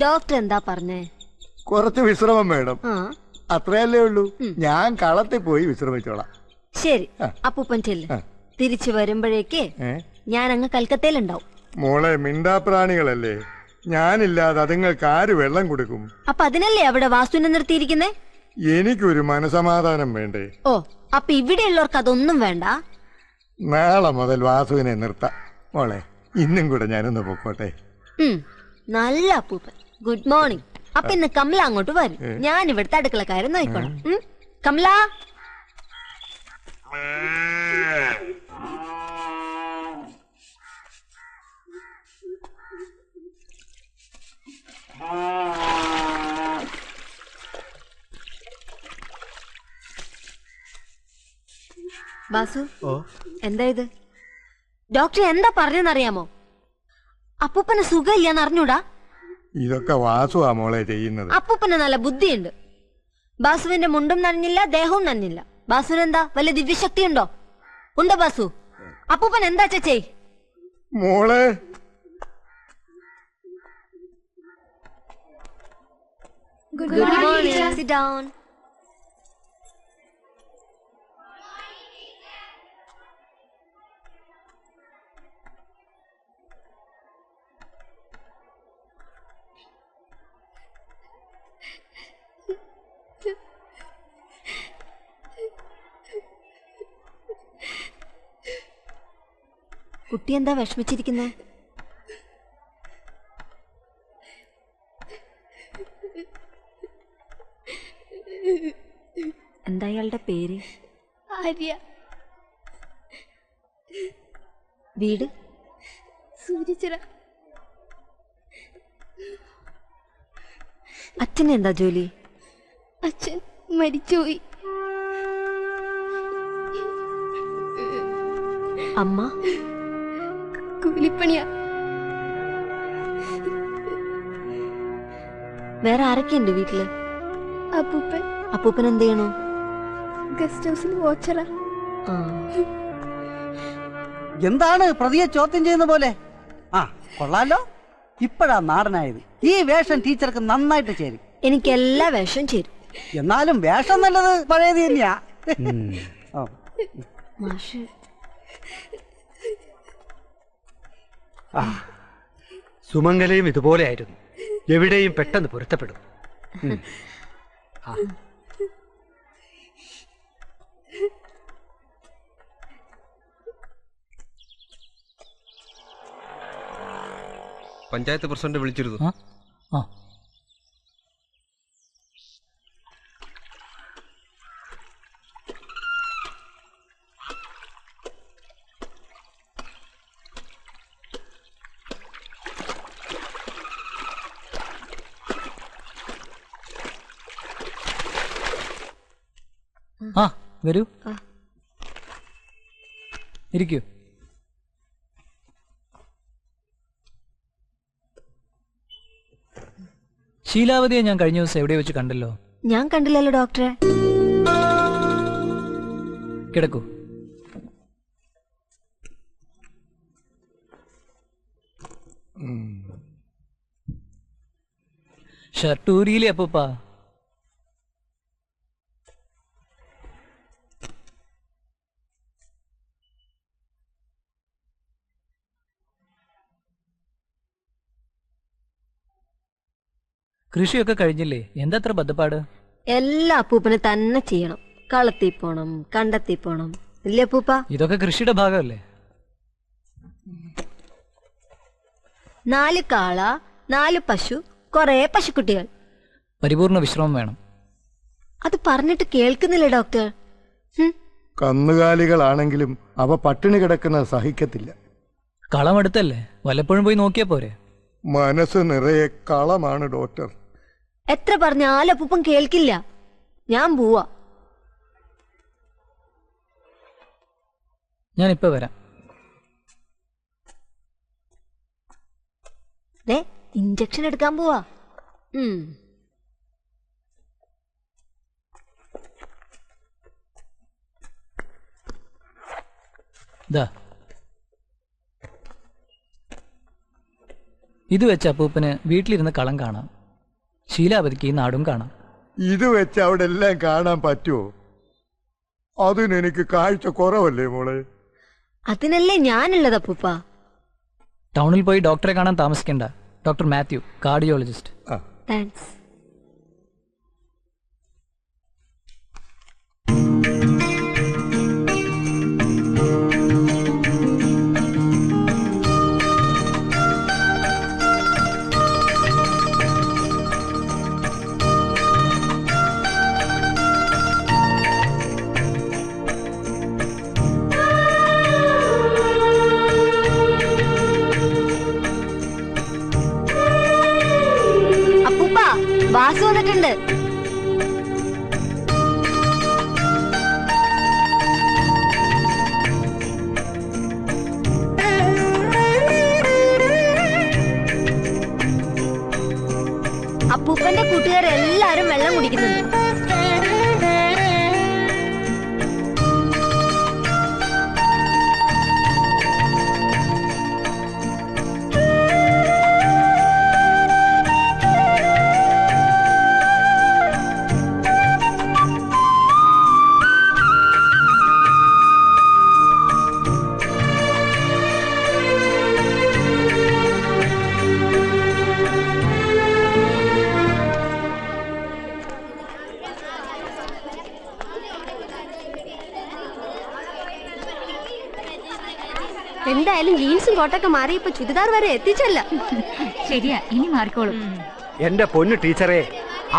Doctor എന്താ പറഞ്ഞേ? കുറച്ച് വിശ്രമം വേണം, അത്രയല്ലേ ഉള്ളൂ. ഞാൻ കളത്തിൽ പോയി വിശ്രമിച്ചോളാം. ശരി, അപ്പൂപ്പൻ ചെല്ല്. തിരിച്ചു വരുമ്പോഴേക്ക് ഞാൻ അങ്ങ് കൽക്കത്തയിലുണ്ടാവും. മോളെ, മിണ്ടാപ്രാണികളല്ലേ, ഞാനില്ലാതെ അതുങ്ങൾക്ക് ആര് വെള്ളം കൊടുക്കും? അപ്പൊ അതിനല്ലേ അവിടെ വാസുവിനെ നിർത്തിയിരിക്കുന്നേ? എനിക്കൊരു മനസമാധാനം വേണ്ടേ? ഓ, അപ്പൊ ഇവിടെയുള്ളവർക്ക് അതൊന്നും വേണ്ട. നാളെ മുതൽ വാസുവിനെ നിർത്താം. മോളെ, ഇന്നും കൂടെ ഞാനൊന്ന് പൊക്കോട്ടെ. നല്ല അപ്പൂപ്പൻ. Good morning. അപ്പൊ ഇന്ന് കമല അങ്ങോട്ട് വരും, ഞാൻ ഇവിടുത്തെ അടുക്കളക്കാരൻ നോക്കണം. കമല, ബാസു, എന്താ ഇത്? ഡോക്ടർ എന്താ പറഞ്ഞെന്നറിയാമോ? അപ്പൂപ്പന് സുഖമില്ലാന്ന് അറിഞ്ഞൂടാ. ഇതൊക്കെ വാസുവാ മോളെ ചെയ്യുന്നത്. അപ്പൂപ്പന് നല്ല ബുദ്ധിയുണ്ട്. ബാസുവിന്റെ മുണ്ടും നനഞ്ഞില്ല, ദേഹവും നനഞ്ഞില്ല. ബാസുവിന് എന്താ വല്ല ദിവ്യശക്തി ഉണ്ടോ? ഉണ്ടോ ബാസു? അപ്പൂപ്പൻ എന്താ ചെയ് മോളെ. Good morning. Sit down. കുട്ടി എന്താ വിഷമിച്ചിരിക്കുന്നേ? എന്താ അയാളുടെ പേര്? ആര്യ. വീട്? സൂര്യച്ചിറ. അച്ഛന് എന്താ ജോലി? അച്ഛൻ മരിച്ചുപോയി. അമ്മ? കൂലിപ്പണിയാ. വേറെ ആരൊക്കെയുണ്ട് വീട്ടില്? അപ്പൂപ്പൻ. അപ്പൂപ്പൻ എന്ത് ചെയ്യണോ? ഗസ്റ്റ് ഹൗസിൽ വാച്ചറാ. എന്താണ് പ്രതിയെ ചോദ്യം ചെയ്യുന്ന പോലെ? ആ, കൊള്ളാലോ, ഇപ്പഴാ നാടനായത്. ഈ വേഷം ടീച്ചർക്ക് നന്നായിട്ട് ചേരും. എനിക്ക് എല്ലാ വേഷം ചേരും. എന്നാലും വേഷം നല്ലത് പഴയത് തന്നെയാ. മാഷ്, സുമംഗലയും ഇതുപോലെയായിരുന്നു, എവിടെയും പെട്ടെന്ന് പൊരുത്തപ്പെടും. പഞ്ചായത്ത് പ്രസിഡന്റ് വിളിച്ചിരുന്നു. വരൂ, ഇരിക്കൂ. ശീലാവതിയെ ഞാൻ കഴിഞ്ഞ ദിവസം എവിടെ വെച്ച് കണ്ടല്ലോ? ഞാൻ കണ്ടില്ലല്ലോ ഡോക്ടറെ. കിടക്കൂ. ഷർട്ടൂരിയിലെ അപ്പൂപ്പ. കൃഷിയൊക്കെ കഴിഞ്ഞില്ലേ? എന്തത്ര ബദ്ധപ്പാട്? എല്ലാ അപ്പൂപ്പനെ തന്നെ ചെയ്യണം. കളത്തി പോണം, കണ്ടെത്തി പോണം, ഇല്ലേ അപ്പൂപ്പ? ഇതൊക്കെ കൃഷിയുടെ ഭാഗമല്ലേ? 4 കാള, 4 പശു, കുറെ പശുക്കുട്ടികൾ. പരിപൂർണ വിശ്രമം വേണം. അത് പറഞ്ഞിട്ട് കേൾക്കുന്നില്ല ഡോക്ടർ. കന്നുകാലികളാണെങ്കിലും അവ പട്ടിണി കിടക്കുന്നത് സഹിക്കത്തില്ല. കളമെടുത്തല്ലേ, വല്ലപ്പോഴും പോയി നോക്കിയാ പോരെ? മനസ്സ് നിറയെ കളമാണ് ഡോക്ടർ. എത്ര പറഞ്ഞാലും അപ്പൂപ്പൻ കേൾക്കില്ല. ഞാൻ പോവാ. ഞാനിപ്പോ വരാം. ഇഞ്ചക്ഷൻ എടുക്കാൻ പോവാ. ഇത് വെച്ച് അപ്പൂപ്പന് വീട്ടിലിരുന്ന് കളം കാണാം, ശീലാവതിക്ക് ഈ നാടും കാണാം. ഇത് വെച്ച് അവിടെ എല്ലാം കാണാൻ പറ്റുമോ? അതിനെനിക്ക് കാഴ്ച കുറവല്ലേ മോളെ? അതിനല്ലേ ഞാനുള്ളത് അപ്പൂപ്പ. ടൗണിൽ പോയി ഡോക്ടറെ കാണാൻ താമസിക്കേണ്ട. Doctor Mathew, cardiologist. താങ്ക്സ്. ബാസ് വന്നിട്ടുണ്ട്. അപ്പൂപ്പന്റെ കൂട്ടുകാരെല്ലാരും വെള്ളം കുടിക്കുന്നുണ്ട്. എന്തായാലും ജീൻസും കോട്ടൊക്കെ മാറി ഇപ്പൊ ചുരിദാർ വരെ എത്തിച്ചല്ല. ശരിയാ, ഇനി മാറിക്കോളും. എന്റെ പൊന്നു ടീച്ചറെ,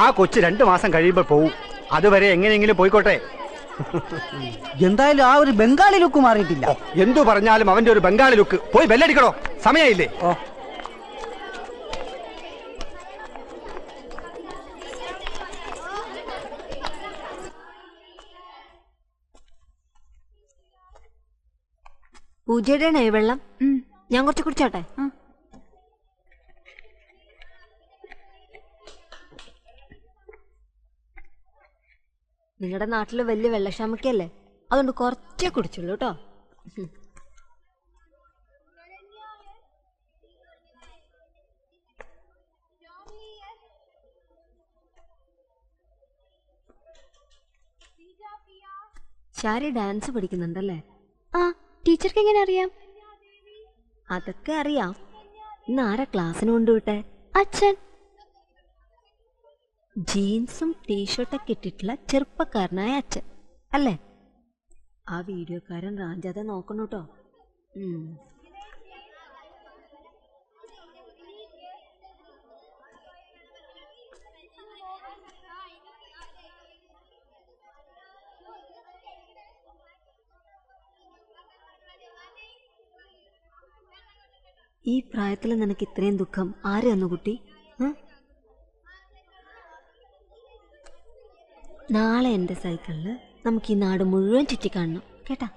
ആ കൊച്ചു 2 മാസം കഴിയുമ്പോൾ പോവും. അതുവരെ എങ്ങനെയെങ്കിലും പോയിക്കോട്ടെ. എന്തായാലും ആ ഒരു ബംഗാളി ലുക്ക് മാറിയിട്ടില്ല. എന്തു പറഞ്ഞാലും അവന്റെ ഒരു ബംഗാളി ലുക്ക്. പോയി ബെല്ലടിക്കണോ? സമയമില്ലേ? പൂജയുടെ വെള്ളം ഞാൻ കുറച്ച് കുടിച്ചോട്ടെ? നിങ്ങളുടെ നാട്ടില് വലിയ വെള്ളക്ഷാമക്കല്ലേ, അതുകൊണ്ട് കുറച്ചേ കുടിച്ചുള്ളൂ കേട്ടോ. ശാരി ഡാൻസ് പഠിക്കുന്നുണ്ടല്ലേ? ആ, ടീച്ചർക്ക് എങ്ങനെ അറിയാം? അതൊക്കെ അറിയാം. ഇന്ന് ആരാ ക്ലാസ്സിന് കൊണ്ടുവിട്ടെ? അച്ഛൻ. ജീൻസും ടീഷർട്ടൊക്കെ ഇട്ടിട്ടുള്ള ചെറുപ്പക്കാരനായ അച്ഛൻ അല്ലേ? ആ വീഡിയോക്കാരൻ റാഞ്ചാതെ നോക്കണം കേട്ടോ. ഈ പ്രായത്തിൽ നിനക്ക് ഇത്രയും ദുഃഖം ആര് തന്നു കുട്ടി? നാളെ എൻ്റെ സൈക്കിളിൽ നമുക്ക് ഈ നാട് മുഴുവൻ ചുറ്റിക്കാണണം കേട്ടാ.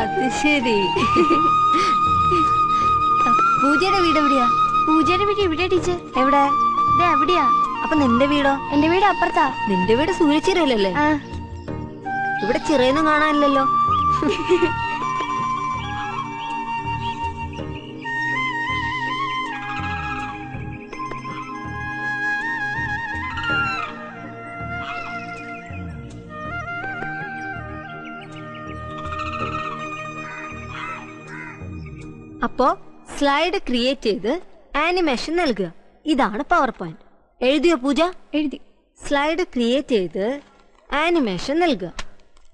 അത് ശരി. പൂജയുടെ വീട് എവിടെയാ? പൂജയുടെ വീട് എവിടെയാ ടീച്ചർ? എവിടെ? എവിടെയാ? അപ്പൊ നിന്റെ വീടോ? എന്റെ വീട് അപ്പുറത്താ. നിന്റെ വീട് സൂര്യച്ചിറയിലല്ലേ? ഇവിടെ ചിറയൊന്നും കാണാനില്ലല്ലോ. അപ്പോ സ്ലൈഡ് ക്രിയേറ്റ് ചെയ്ത് ആനിമേഷൻ നൽകുക. ഇതാണ് പവർ പോയിന്റ്. എഴുതിയോ പൂജ? എഴുതി. സ്ലൈഡ് ക്രിയേറ്റ് ചെയ്ത് ആനിമേഷൻ നൽകുക.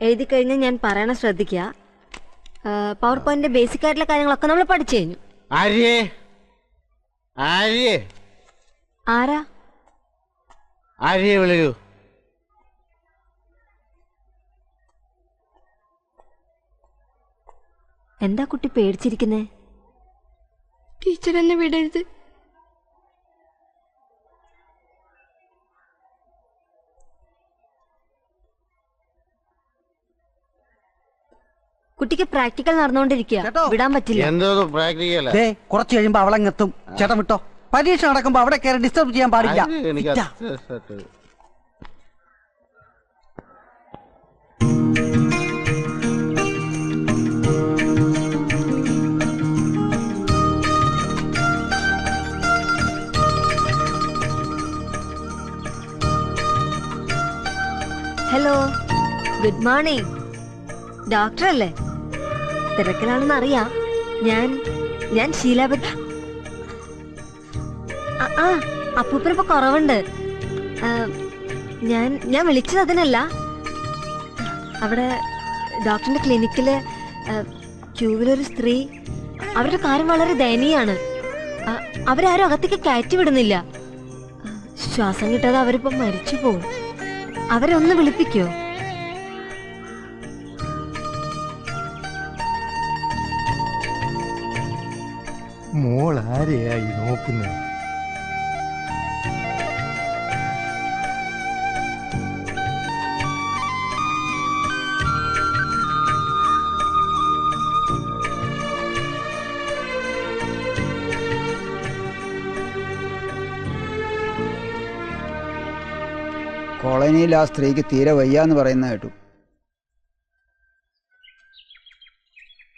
എഴുതി കഴിഞ്ഞ് ഞാൻ പറയണ ശ്രദ്ധിക്കുക. പവർ പോയിന്റിന്റെ ബേസിക് ആയിട്ടുള്ള കാര്യങ്ങളൊക്കെ നമ്മൾ പഠിച്ചു കഴിഞ്ഞു. ആരാ? വിളിക്കൂ. എന്താ കുട്ടി പേടിച്ചിരിക്കുന്നേ? ടീച്ചർ എന്നെ വിടരുത്. കുട്ടിക്ക് പ്രാക്ടിക്കൽ നടന്നുകൊണ്ടിരിക്കുക, വിടാൻ പറ്റില്ല. കുറച്ച് കഴിയുമ്പോ അവളെങ്ങെത്തും. ചേട്ടൻ വിട്ടോ. പരീക്ഷ നടക്കുമ്പോ അവിടെ കയറി ഡിസ്റ്റർബ് ചെയ്യാൻ പാടില്ല. Good morning. ഡോക്ടറല്ലേ? തിരക്കിലാണെന്ന് അറിയാം. ഞാൻ ശീലാബദ്ധ. അപ്പൂപ്പനിപ്പോ കുറവുണ്ട്. ഞാൻ വിളിച്ചത് അതിനല്ല. അവിടെ ഡോക്ടറിന്റെ ക്ലിനിക്കില് ക്യൂവിലൊരു സ്ത്രീ, അവരുടെ കാര്യം വളരെ ദയനീയാണ്. അവരാരും അകത്തേക്ക് കയറ്റി വിടുന്നില്ല. ശ്വാസം കിട്ടാതെ അവരിപ്പോ മരിച്ചു പോവും. അവരൊന്ന് വിളിപ്പിക്കോ? മോൾ ആരെയായി നോക്കുന്നത്? കോളനിയിൽ ആ സ്ത്രീക്ക് തീരെ വയ്യാന്ന് പറയുന്ന കേട്ടു.